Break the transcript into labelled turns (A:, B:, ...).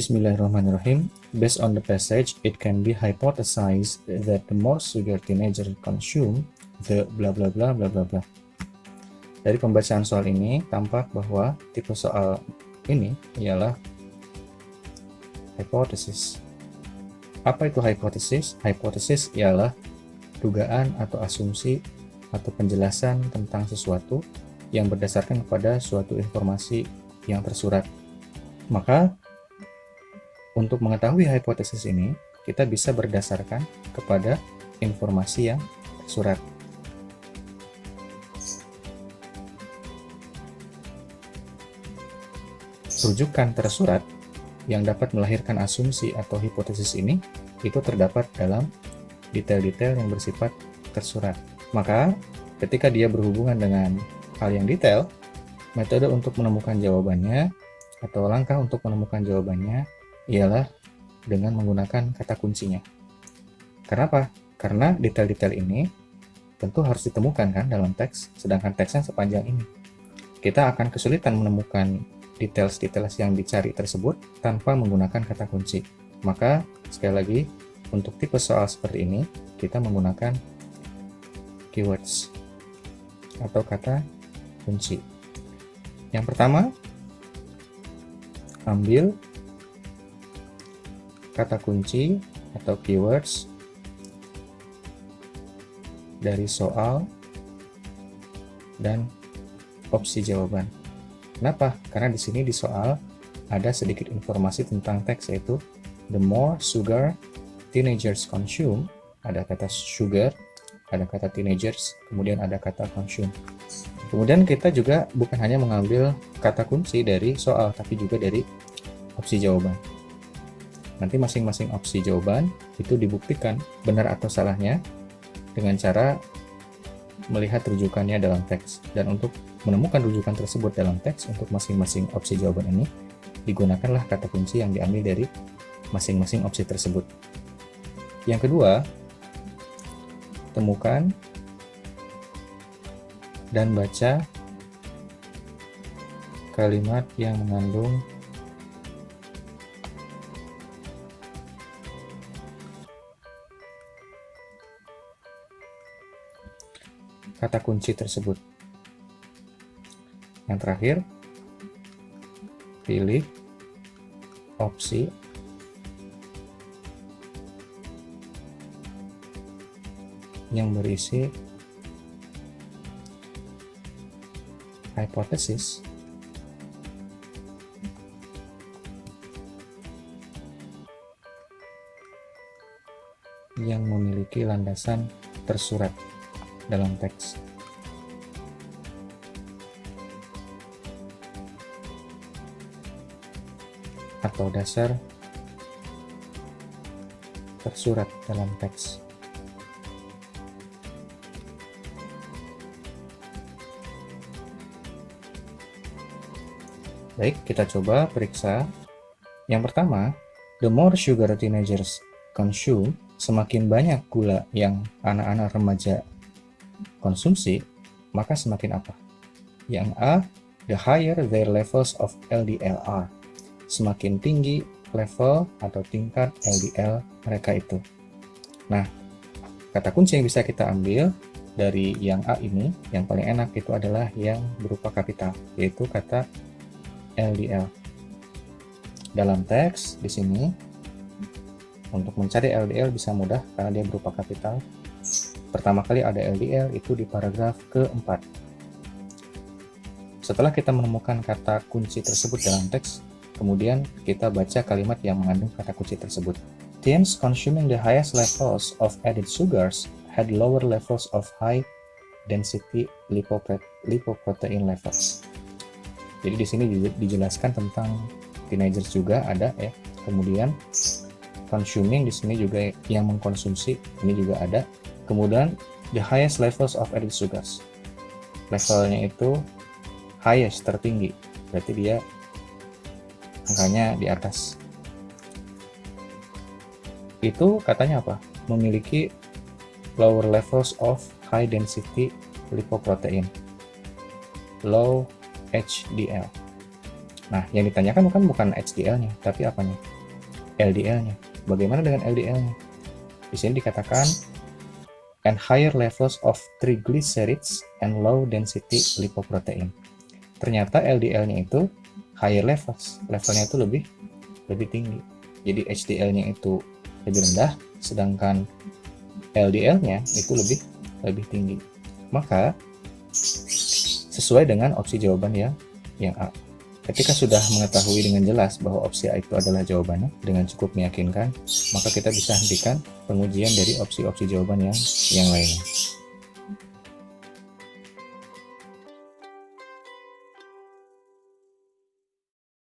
A: Bismillahirrahmanirrahim. Based on the passage, it can be hypothesized that the more sugar teenagers consume, the bla bla bla bla bla bla. Dari pembacaan soal ini, tampak bahwa tipe soal ini ialah hipotesis. Apa itu hipotesis? Hipotesis ialah dugaan atau asumsi atau penjelasan tentang sesuatu yang berdasarkan kepada suatu informasi yang tersurat. Maka, untuk mengetahui hipotesis ini, kita bisa berdasarkan kepada informasi yang tersurat. Rujukan tersurat yang dapat melahirkan asumsi atau hipotesis ini itu terdapat dalam detail-detail yang bersifat tersurat. Maka, ketika dia berhubungan dengan hal yang detail, metode untuk menemukan jawabannya atau langkah untuk menemukan jawabannya ialah dengan menggunakan kata kuncinya. Kenapa? Karena detail-detail ini tentu harus ditemukan kan dalam teks, sedangkan teksnya sepanjang ini. Kita akan kesulitan menemukan details-details yang dicari tersebut tanpa menggunakan kata kunci. Maka, sekali lagi, untuk tipe soal seperti ini, kita menggunakan keywords atau kata kunci. Yang pertama, ambil kata kunci atau keywords dari soal dan opsi jawaban. Kenapa? Karena di sini di soal ada sedikit informasi tentang teks, yaitu the more sugar teenagers consume, ada kata sugar, ada kata teenagers, kemudian ada kata consume. Kemudian kita juga bukan hanya mengambil kata kunci dari soal, tapi juga dari opsi jawaban. Nanti masing-masing opsi jawaban itu dibuktikan benar atau salahnya dengan cara melihat rujukannya dalam teks. Dan untuk menemukan rujukan tersebut dalam teks untuk masing-masing opsi jawaban ini, digunakanlah kata kunci yang diambil dari masing-masing opsi tersebut. Yang kedua, temukan dan baca kalimat yang mengandung kata kunci tersebut. Yang terakhir, pilih opsi yang berisi hipotesis yang memiliki landasan tersurat dalam teks. Atau dasar tersurat dalam teks. Baik, kita coba periksa. Yang pertama, the more sugar teenagers consume, semakin banyak gula yang anak-anak remaja konsumsi, maka semakin apa? Yang A, the higher their levels of LDL are. Semakin tinggi level atau tingkat LDL mereka itu. Nah, kata kunci yang bisa kita ambil dari yang A ini, yang paling enak itu adalah yang berupa kapital, yaitu kata LDL. Dalam teks di sini, untuk mencari LDL bisa mudah karena dia berupa kapital. Pertama kali ada LDL itu di paragraf keempat. Setelah kita menemukan kata kunci tersebut dalam teks, kemudian kita baca kalimat yang mengandung kata kunci tersebut. Teens consuming the highest levels of added sugars had lower levels of high density lipoprotein levels. Jadi di sini dijelaskan tentang teenagers juga ada ya. Kemudian consuming di sini juga yang mengkonsumsi, ini juga ada. Kemudian the highest levels of added sugars. Levelnya itu highest, tertinggi. Berarti dia angkanya di atas. Itu katanya apa? Memiliki lower levels of high density lipoprotein. Low HDL. Nah, yang ditanyakan bukan HDL-nya, tapi apanya? LDL-nya. Bagaimana dengan LDL-nya? Di sini dikatakan and higher levels of triglycerides and low density lipoprotein. Ternyata LDL-nya itu higher levels, levelnya itu lebih tinggi. Jadi HDL-nya itu lebih rendah, sedangkan LDL-nya itu lebih tinggi. Maka sesuai dengan opsi jawaban yang A. Ketika sudah mengetahui dengan jelas bahwa opsi A itu adalah jawabannya dengan cukup meyakinkan, maka kita bisa hentikan pengujian dari opsi-opsi jawaban yang lainnya.